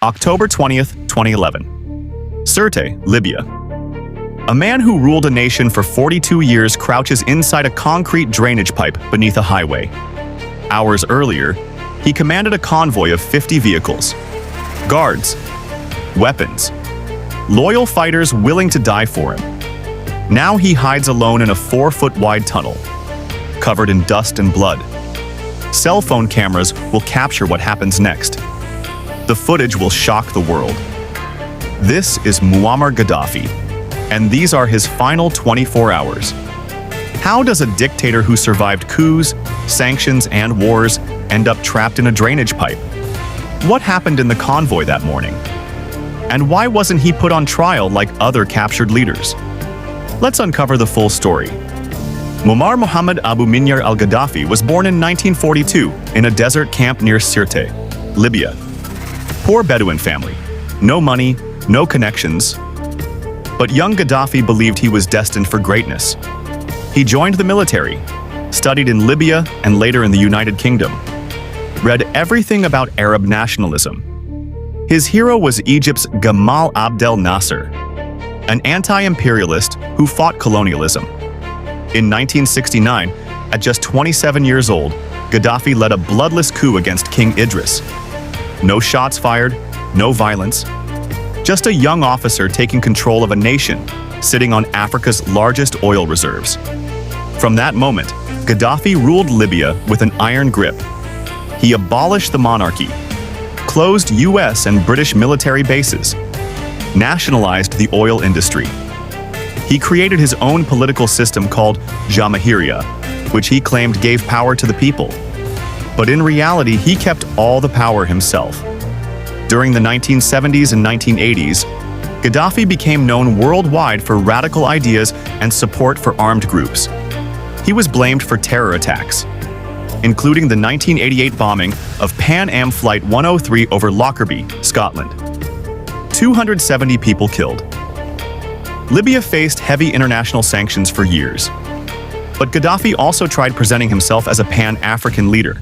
October 20th, 2011. Sirte, Libya. A man who ruled a nation for 42 years crouches inside a concrete drainage pipe beneath a highway. Hours earlier, he commanded a convoy of 50 vehicles. Guards, weapons, loyal fighters willing to die for him. Now he hides alone in a 4-foot-wide tunnel, covered in dust and blood. Cell phone cameras will capture what happens next. The footage will shock the world. This is Muammar Gadafie, and these are his final 24 hours. How does a dictator who survived coups, sanctions, and wars end up trapped in a drainage pipe? What happened in the convoy that morning? And why wasn't he put on trial like other captured leaders? Let's uncover the full story. Muammar Mohammed Abu Minyar al-Gadafie was born in 1942 in a desert camp near Sirte, Libya. Poor Bedouin family. No money, no connections. But young Gadafie believed he was destined for greatness. He joined the military, studied in Libya and later in the United Kingdom, read everything about Arab nationalism. His hero was Egypt's Gamal Abdel Nasser, an anti-imperialist who fought colonialism. In 1969, at just 27 years old, Gadafie led a bloodless coup against King Idris. No shots fired, no violence. Just a young officer taking control of a nation, sitting on Africa's largest oil reserves. From that moment, Gadafie ruled Libya with an iron grip. He abolished the monarchy, closed US and British military bases, nationalized the oil industry. He created his own political system called Jamahiriya, which he claimed gave power to the people. But in reality, he kept all the power himself. During the 1970s and 1980s, Gadafie became known worldwide for radical ideas and support for armed groups. He was blamed for terror attacks, including the 1988 bombing of Pan Am Flight 103 over Lockerbie, Scotland. 270 people killed. Libya faced heavy international sanctions for years. But Gadafie also tried presenting himself as a Pan-African leader.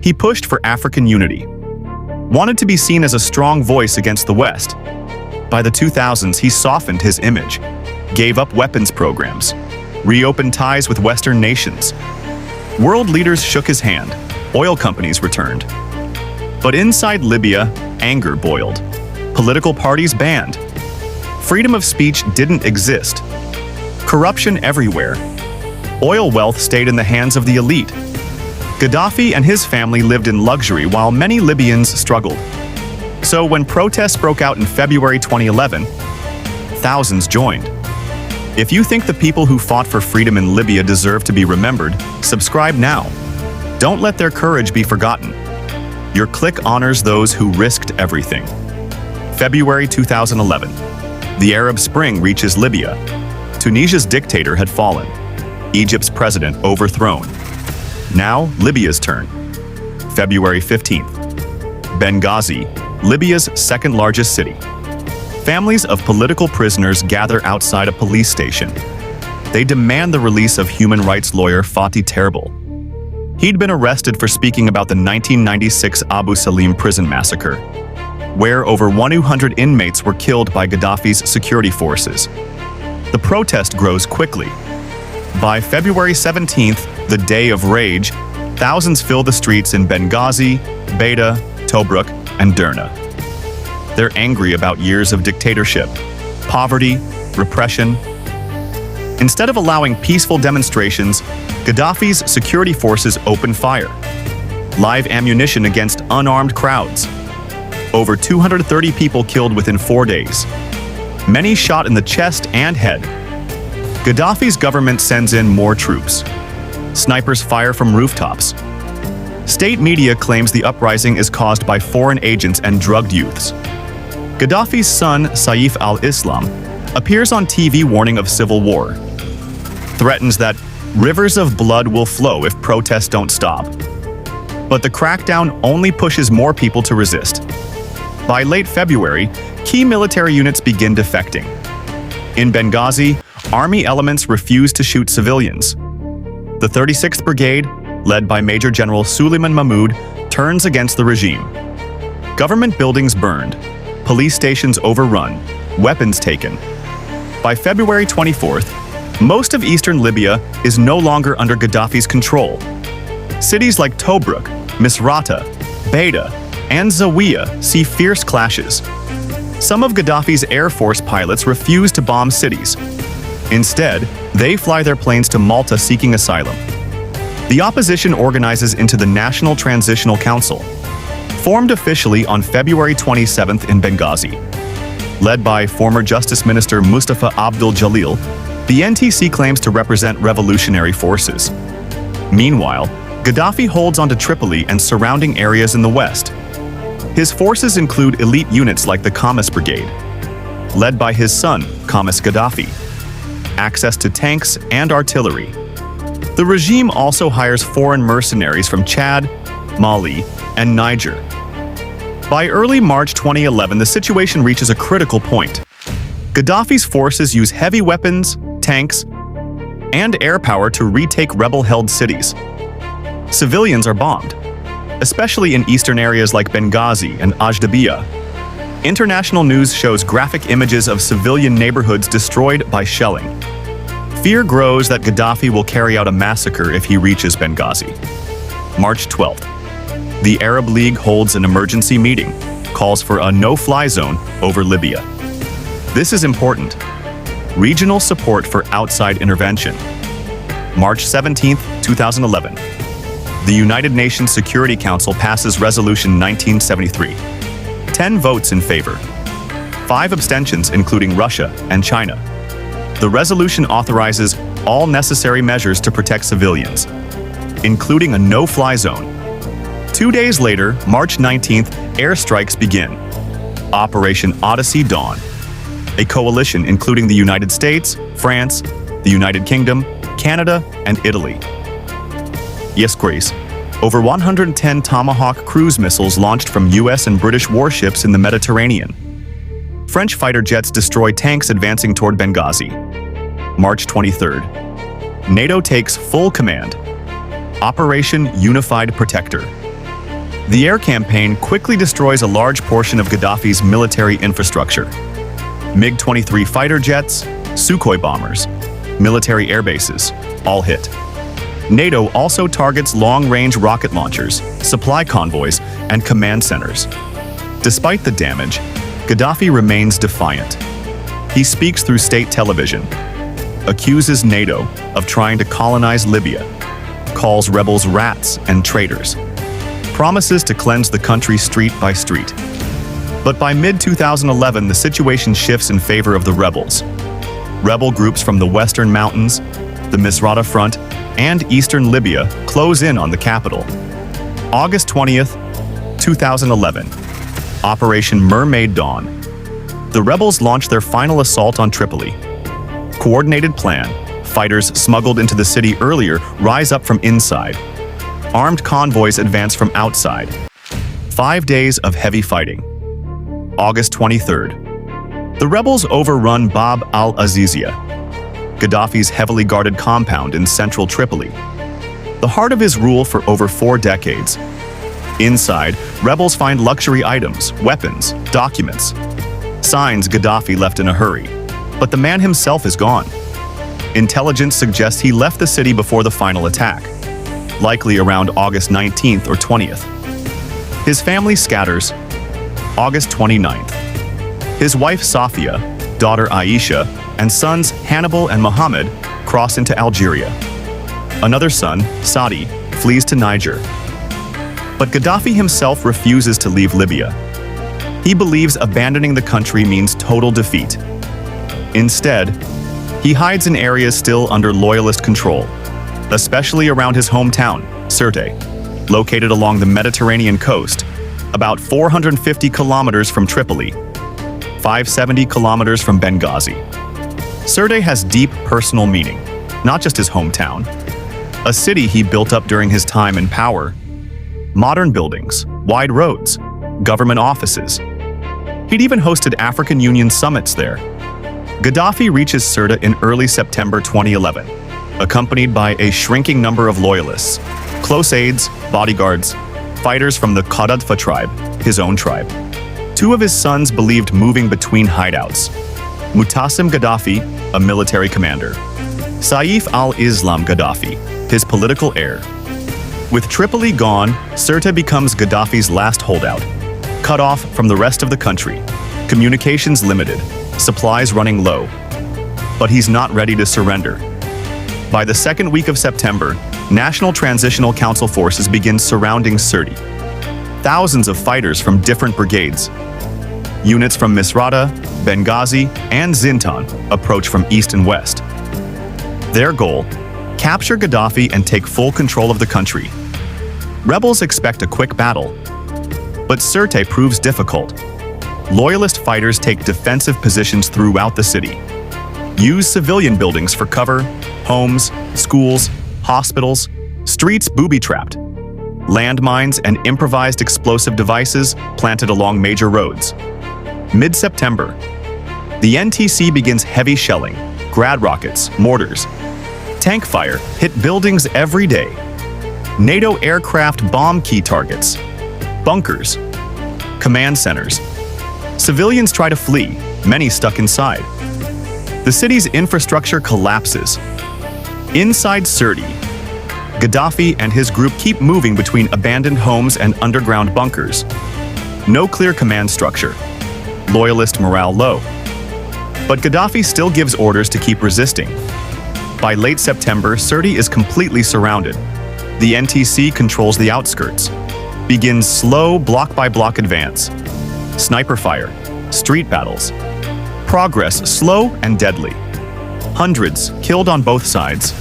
He pushed for African unity, wanted to be seen as a strong voice against the West. By the 2000s, he softened his image, gave up weapons programs, reopened ties with Western nations. World leaders shook his hand, oil companies returned. But inside Libya, anger boiled. Political parties banned. Freedom of speech didn't exist. Corruption everywhere. Oil wealth stayed in the hands of the elite. Gadafie and his family lived in luxury while many Libyans struggled. So when protests broke out in February 2011, thousands joined. If you think the people who fought for freedom in Libya deserve to be remembered, subscribe now. Don't let their courage be forgotten. Your click honors those who risked everything. February 2011. The Arab Spring reaches Libya. Tunisia's dictator had fallen. Egypt's president overthrown. Now, Libya's turn. February 15th. Benghazi, Libya's second-largest city. Families of political prisoners gather outside a police station. They demand the release of human rights lawyer Fatih Terrible. He'd been arrested for speaking about the 1996 Abu Salim prison massacre, where over 100 inmates were killed by Gaddafi's security forces. The protest grows quickly. By February 17th, the Day of Rage, thousands fill the streets in Benghazi, Beta, Tobruk, and Derna. They're angry about years of dictatorship, poverty, repression. Instead of allowing peaceful demonstrations, Gaddafi's security forces open fire. Live ammunition against unarmed crowds. Over 230 people killed within 4 days. Many shot in the chest and head. Gaddafi's government sends in more troops. Snipers fire from rooftops. State media claims the uprising is caused by foreign agents and drugged youths. Gaddafi's son, Saif al-Islam, appears on TV warning of civil war. Threatens that rivers of blood will flow if protests don't stop. But the crackdown only pushes more people to resist. By late February, key military units begin defecting. In Benghazi, army elements refuse to shoot civilians. The 36th Brigade, led by Major General Suleiman Mahmoud, turns against the regime. Government buildings burned, police stations overrun, weapons taken. By February 24th, most of eastern Libya is no longer under Gaddafi's control. Cities like Tobruk, Misrata, Beta, and Zawiya see fierce clashes. Some of Gaddafi's Air Force pilots refuse to bomb cities. Instead, they fly their planes to Malta seeking asylum. The opposition organizes into the National Transitional Council, formed officially on February 27th in Benghazi. Led by former Justice Minister Mustafa Abdul Jalil, the NTC claims to represent revolutionary forces. Meanwhile, Gaddafi holds onto Tripoli and surrounding areas in the west. His forces include elite units like the Qamis Brigade, led by his son, Qamis Gaddafi, access to tanks and artillery. The regime also hires foreign mercenaries from Chad, Mali, and Niger. By early March 2011, the situation reaches a critical point. Gaddafi's forces use heavy weapons, tanks, and air power to retake rebel-held cities. Civilians are bombed, especially in eastern areas like Benghazi and Ajdabiya. International news shows graphic images of civilian neighborhoods destroyed by shelling. Fear grows that Gaddafi will carry out a massacre if he reaches Benghazi. March 12th. The Arab League holds an emergency meeting, calls for a no-fly zone over Libya. This is important. Regional support for outside intervention. March 17, 2011. The United Nations Security Council passes Resolution 1973. 10 votes in favor. 5 abstentions, including Russia and China. The resolution authorizes all necessary measures to protect civilians, including a no-fly zone. 2 days later, March 19th, airstrikes begin. Operation Odyssey Dawn. A coalition including the United States, France, the United Kingdom, Canada, and Italy. Yes, Grace. Over 110 Tomahawk cruise missiles launched from US and British warships in the Mediterranean. French fighter jets destroy tanks advancing toward Benghazi. March 23rd. NATO takes full command. Operation Unified Protector. The air campaign quickly destroys a large portion of Gaddafi's military infrastructure. MiG-23 fighter jets, Sukhoi bombers, military air bases, all hit. NATO also targets long-range rocket launchers, supply convoys, and command centers. Despite the damage, Gaddafi remains defiant. He speaks through state television, accuses NATO of trying to colonize Libya, calls rebels rats and traitors, promises to cleanse the country street by street. But by mid-2011, the situation shifts in favor of the rebels. Rebel groups from the Western Mountains, the Misrata Front, and eastern Libya close in on the capital. August 20th, 2011. Operation Mermaid Dawn. The rebels launch their final assault on Tripoli. Coordinated plan. Fighters smuggled into the city earlier rise up from inside. Armed convoys advance from outside. 5 days of heavy fighting. August 23rd. The rebels overrun Bab al-Azizia, Gaddafi's heavily guarded compound in central Tripoli, the heart of his rule for over 4 decades. Inside, rebels find luxury items, weapons, documents, signs Gaddafi left in a hurry. But the man himself is gone. Intelligence suggests he left the city before the final attack, likely around August 19th or 20th. His family scatters. August 29th. His wife Safia, daughter Aisha, and sons Hannibal and Mohammed cross into Algeria. Another son, Saadi, flees to Niger. But Gaddafi himself refuses to leave Libya. He believes abandoning the country means total defeat. Instead, he hides in areas still under loyalist control, especially around his hometown, Sirte, located along the Mediterranean coast, about 450 kilometers from Tripoli, 570 kilometers from Benghazi. Sirte has deep personal meaning, not just his hometown. A city he built up during his time in power. Modern buildings, wide roads, government offices. He'd even hosted African Union summits there. Gaddafi reaches Sirte in early September 2011, accompanied by a shrinking number of loyalists, close aides, bodyguards, fighters from the Gadafie tribe, his own tribe. Two of his sons believed moving between hideouts. Muammar Gadafie, a military commander. Saif al-Islam Gadafie, his political heir. With Tripoli gone, Sirte becomes Gaddafi's last holdout. Cut off from the rest of the country, communications limited, supplies running low. But he's not ready to surrender. By the second week of September, National Transitional Council forces begin surrounding Sirte. Thousands of fighters from different brigades. Units from Misrata, Benghazi, and Zintan approach from east and west. Their goal: capture Gaddafi and take full control of the country. Rebels expect a quick battle, but Sirte proves difficult. Loyalist fighters take defensive positions throughout the city. Use civilian buildings for cover, homes, schools, hospitals, streets booby-trapped. Landmines and improvised explosive devices planted along major roads. Mid-September, the NTC begins heavy shelling, grad rockets, mortars. Tank fire hit buildings every day. NATO aircraft bomb key targets, bunkers, command centers. Civilians try to flee, many stuck inside. The city's infrastructure collapses. Inside Sirte, Gaddafi and his group keep moving between abandoned homes and underground bunkers. No clear command structure. Loyalist morale low. But Gaddafi still gives orders to keep resisting. By late September, Sirte is completely surrounded. The NTC controls the outskirts. Begins slow block-by-block advance. Sniper fire, street battles. Progress slow and deadly. Hundreds killed on both sides.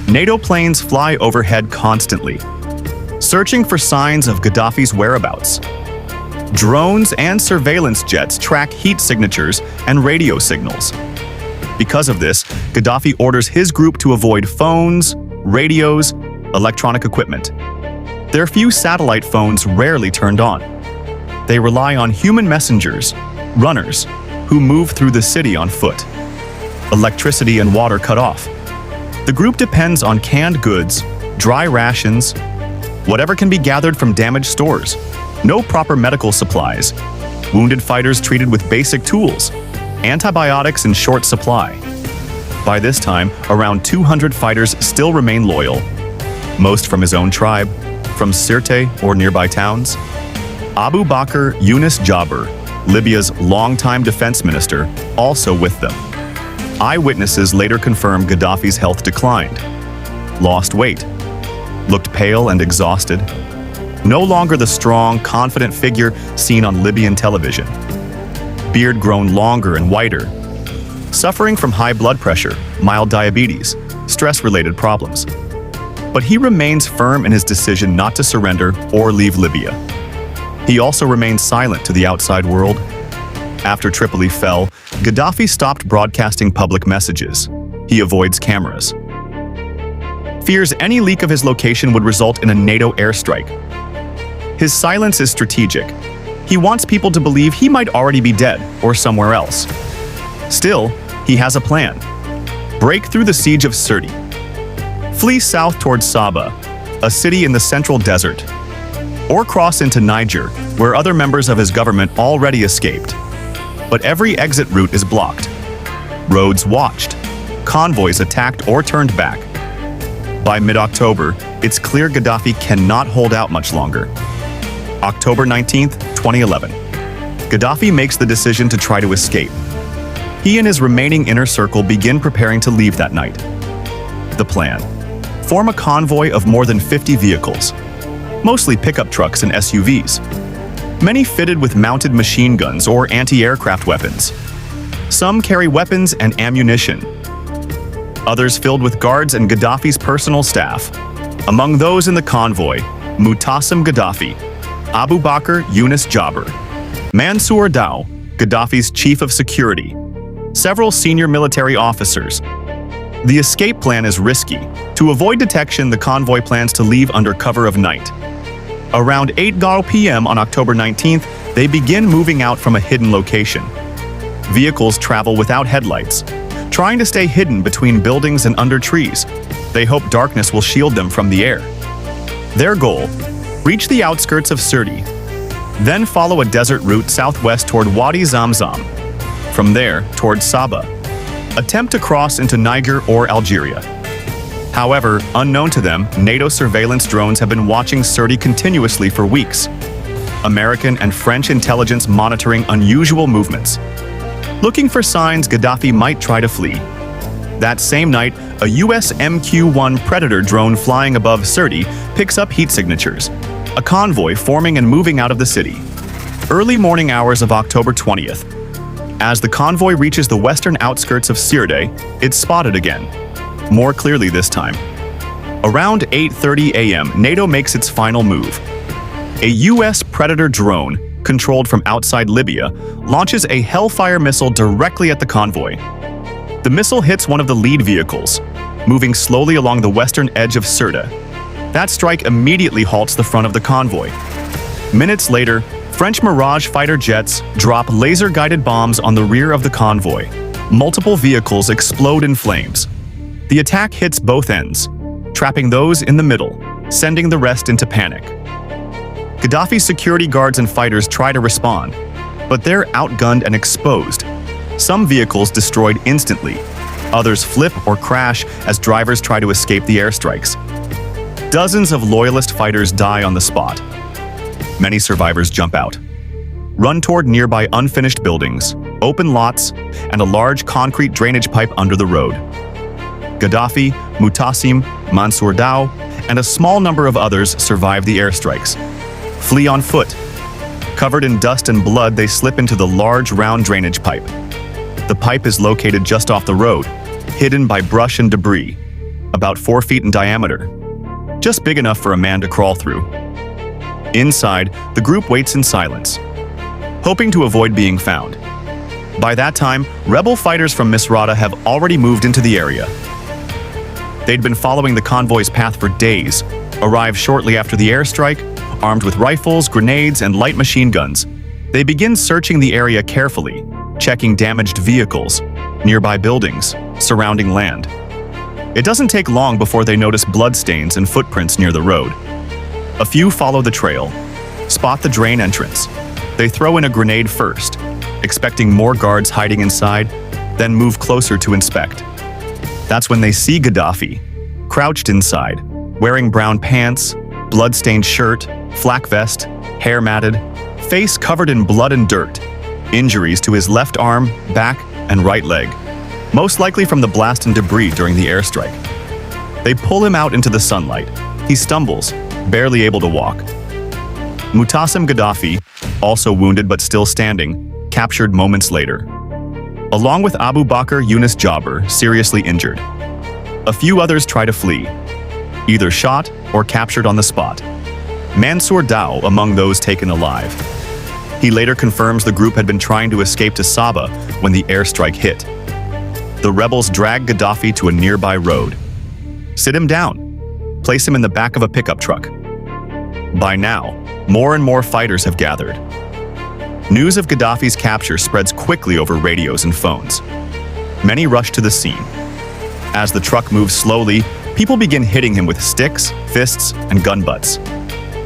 NATO planes fly overhead constantly, searching for signs of Gaddafi's whereabouts. Drones and surveillance jets track heat signatures and radio signals. Because of this, Gaddafi orders his group to avoid phones, radios, electronic equipment. Their few satellite phones rarely turned on. They rely on human messengers, runners, who move through the city on foot. Electricity and water cut off. The group depends on canned goods, dry rations, whatever can be gathered from damaged stores. No proper medical supplies. Wounded fighters treated with basic tools. Antibiotics in short supply. By this time, around 200 fighters still remain loyal. Most from his own tribe, from Sirte or nearby towns. Abu Bakr Yunus Jabr, Libya's longtime defense minister, also with them. Eyewitnesses later confirmed Gaddafi's health declined. Lost weight. Looked pale and exhausted. No longer the strong, confident figure seen on Libyan television. Beard grown longer and whiter. Suffering from high blood pressure, mild diabetes, stress-related problems. But he remains firm in his decision not to surrender or leave Libya. He also remains silent to the outside world. After Tripoli fell, Gaddafi stopped broadcasting public messages. He avoids cameras. Fears any leak of his location would result in a NATO airstrike. His silence is strategic. He wants people to believe he might already be dead or somewhere else. Still, he has a plan. Break through the siege of Sirte. Flee south towards Saba, a city in the central desert. Or cross into Niger, where other members of his government already escaped. But every exit route is blocked. Roads watched. Convoys attacked or turned back. By mid-October, it's clear Gaddafi cannot hold out much longer. October 19, 2011. Gaddafi makes the decision to try to escape. He and his remaining inner circle begin preparing to leave that night. The plan: form a convoy of more than 50 vehicles, mostly pickup trucks and SUVs. Many fitted with mounted machine guns or anti-aircraft weapons. Some carry weapons and ammunition. Others filled with guards and Gaddafi's personal staff. Among those in the convoy, Muammar Gaddafi, Abu Bakr Yunus Jabr, Mansour Dao, Gaddafi's chief of security, several senior military officers. The escape plan is risky. To avoid detection, the convoy plans to leave under cover of night. Around 8 p.m. on October 19th, they begin moving out from a hidden location. Vehicles travel without headlights, trying to stay hidden between buildings and under trees. They hope darkness will shield them from the air. Their goal: reach the outskirts of Sirte. Then follow a desert route southwest toward Wadi Zamzam. From there, toward Saba. Attempt to cross into Niger or Algeria. However, unknown to them, NATO surveillance drones have been watching Sirte continuously for weeks. American and French intelligence monitoring unusual movements. Looking for signs Gadafie might try to flee. That same night, a US MQ-1 Predator drone flying above Sirte picks up heat signatures, a convoy forming and moving out of the city. Early morning hours of October 20th. As the convoy reaches the western outskirts of Sirte, it's spotted again, more clearly this time. Around 8:30 a.m., NATO makes its final move. A US Predator drone, controlled from outside Libya, launches a Hellfire missile directly at the convoy. The missile hits one of the lead vehicles, moving slowly along the western edge of Sirte. That strike immediately halts the front of the convoy. Minutes later, French Mirage fighter jets drop laser-guided bombs on the rear of the convoy. Multiple vehicles explode in flames. The attack hits both ends, trapping those in the middle, sending the rest into panic. Gadafie's security guards and fighters try to respond, but they're outgunned and exposed. Some vehicles destroyed instantly. Others flip or crash as drivers try to escape the airstrikes. Dozens of loyalist fighters die on the spot. Many survivors jump out, run toward nearby unfinished buildings, open lots, and a large concrete drainage pipe under the road. Gadafie, Muammar, Mansour Dao, and a small number of others survive the airstrikes. Flee on foot. Covered in dust and blood, they slip into the large round drainage pipe. The pipe is located just off the road, hidden by brush and debris, about 4 feet in diameter, just big enough for a man to crawl through. Inside, the group waits in silence, hoping to avoid being found. By that time, rebel fighters from Misrata have already moved into the area. They'd been following the convoy's path for days, arrived shortly after the airstrike, armed with rifles, grenades, and light machine guns. They begin searching the area carefully, checking damaged vehicles, nearby buildings, surrounding land. It doesn't take long before they notice bloodstains and footprints near the road. A few follow the trail, spot the drain entrance. They throw in a grenade first, expecting more guards hiding inside, then move closer to inspect. That's when they see Gadafie, crouched inside, wearing brown pants, blood-stained shirt, flak vest, hair matted, face covered in blood and dirt, injuries to his left arm, back, and right leg, most likely from the blast and debris during the airstrike. They pull him out into the sunlight. He stumbles, barely able to walk. Muammar Gadafie, also wounded but still standing, captured moments later, along with Abu Bakr Yunus Jabir, seriously injured. A few others try to flee, either shot or captured on the spot. Mansour Dao among those taken alive. He later confirms the group had been trying to escape to Saba when the airstrike hit. The rebels drag Gadafie to a nearby road. Sit him down. Place him in the back of a pickup truck. By now, more and more fighters have gathered. News of Gadafie's capture spreads quickly over radios and phones. Many rush to the scene. As the truck moves slowly, people begin hitting him with sticks, fists, and gun butts.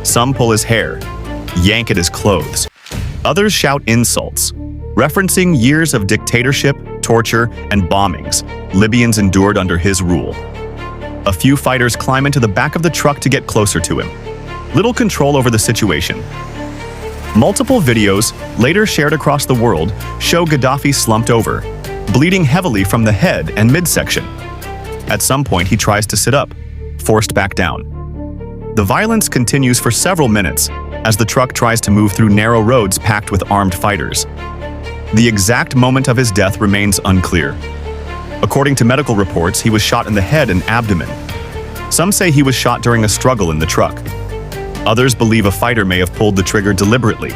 Some pull his hair, yank at his clothes. Others shout insults, referencing years of dictatorship, torture, and bombings Libyans endured under his rule. A few fighters climb into the back of the truck to get closer to him. Little control over the situation. Multiple videos, later shared across the world, show Gadafie slumped over, bleeding heavily from the head and midsection. At some point, he tries to sit up, forced back down. The violence continues for several minutes as the truck tries to move through narrow roads packed with armed fighters. The exact moment of his death remains unclear. According to medical reports, he was shot in the head and abdomen. Some say he was shot during a struggle in the truck. Others believe a fighter may have pulled the trigger deliberately.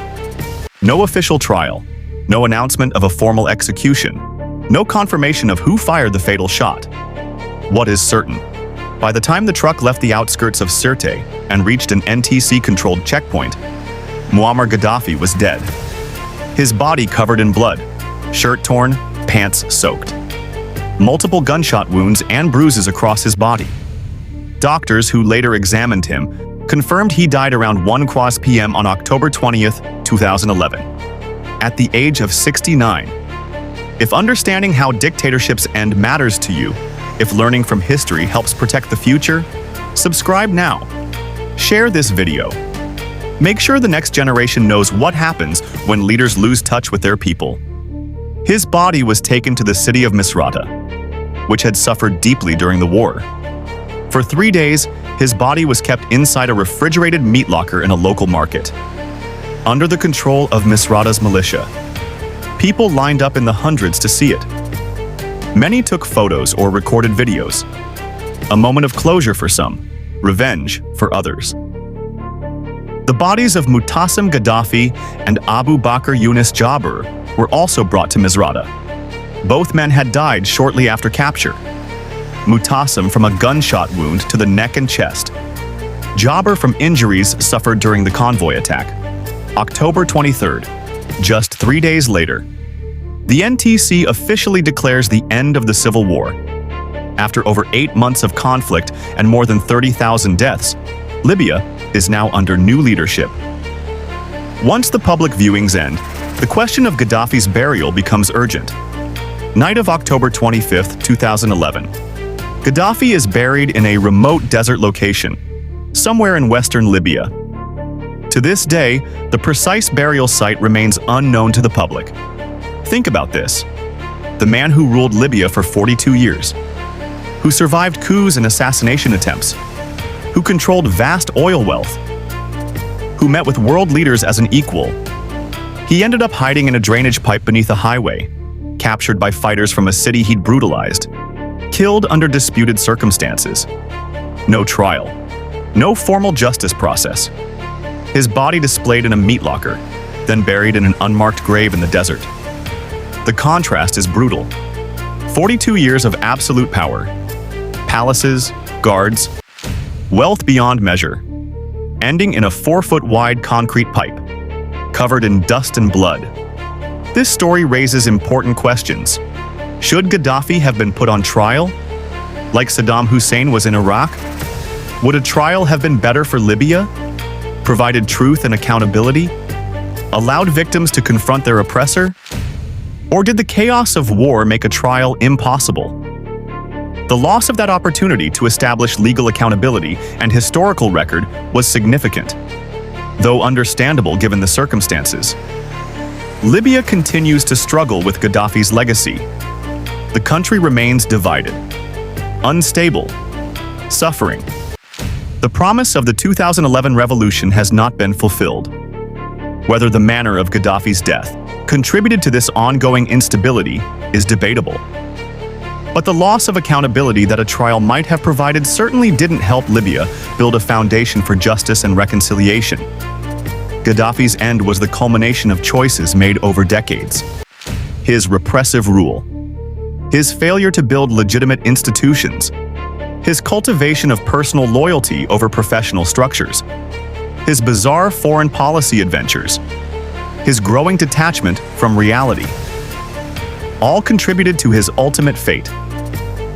No official trial, no announcement of a formal execution, no confirmation of who fired the fatal shot. What is certain? By the time the truck left the outskirts of Sirte and reached an NTC-controlled checkpoint, Muammar Gadafie was dead. His body covered in blood, shirt torn, pants soaked. Multiple gunshot wounds and bruises across his body. Doctors who later examined him confirmed he died around 1 p.m. on October 20th, 2011, at the age of 69. If understanding how dictatorships end matters to you, if learning from history helps protect the future, subscribe now. Share this video. Make sure the next generation knows what happens when leaders lose touch with their people. His body was taken to the city of Misrata, which had suffered deeply during the war. For 3 days, his body was kept inside a refrigerated meat locker in a local market. Under the control of Misrata's militia, people lined up in the hundreds to see it. Many took photos or recorded videos. A moment of closure for some, revenge for others. The bodies of Muammar Gadafie and Abu Bakr Yunus Jabir were also brought to Misrata. Both men had died shortly after capture. Muammar from a gunshot wound to the neck and chest. Jabir from injuries suffered during the convoy attack. October 23rd, just 3 days later, the NTC officially declares the end of the civil war. After over 8 months of conflict and more than 30,000 deaths, Libya is now under new leadership. Once the public viewings end, the question of Gaddafi's burial becomes urgent. Night of October 25, 2011. Gaddafi is buried in a remote desert location, somewhere in western Libya. To this day, the precise burial site remains unknown to the public. Think about this. The man who ruled Libya for 42 years, who survived coups and assassination attempts, who controlled vast oil wealth, who met with world leaders as an equal. He ended up hiding in a drainage pipe beneath a highway, captured by fighters from a city he'd brutalized, killed under disputed circumstances. No trial, no formal justice process. His body displayed in a meat locker, then buried in an unmarked grave in the desert. The contrast is brutal. 42 years of absolute power, palaces, guards, wealth beyond measure, ending in a 4-foot-wide concrete pipe, covered in dust and blood. This story raises important questions. Should Gaddafi have been put on trial, like Saddam Hussein was in Iraq? Would a trial have been better for Libya? Provided truth and accountability? Allowed victims to confront their oppressor? Or did the chaos of war make a trial impossible? The loss of that opportunity to establish legal accountability and historical record was significant, though understandable given the circumstances. Libya continues to struggle with Gaddafi's legacy. The country remains divided, unstable, suffering. The promise of the 2011 revolution has not been fulfilled. Whether the manner of Gaddafi's death contributed to this ongoing instability is debatable. But the loss of accountability that a trial might have provided certainly didn't help Libya build a foundation for justice and reconciliation. Gaddafi's end was the culmination of choices made over decades. His repressive rule, his failure to build legitimate institutions, his cultivation of personal loyalty over professional structures, his bizarre foreign policy adventures, his growing detachment from reality, all contributed to his ultimate fate.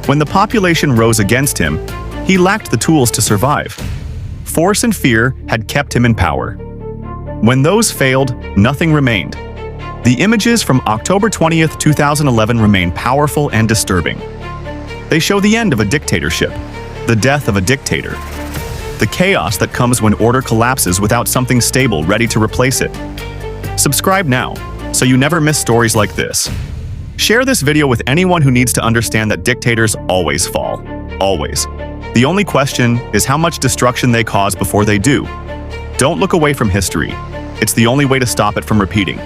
When the population rose against him, he lacked the tools to survive. Force and fear had kept him in power. When those failed, nothing remained. The images from October 20th, 2011 remain powerful and disturbing. They show the end of a dictatorship, the death of a dictator, the chaos that comes when order collapses without something stable ready to replace it. Subscribe now, so you never miss stories like this. Share this video with anyone who needs to understand that dictators always fall. Always. The only question is how much destruction they cause before they do. Don't look away from history. It's the only way to stop it from repeating.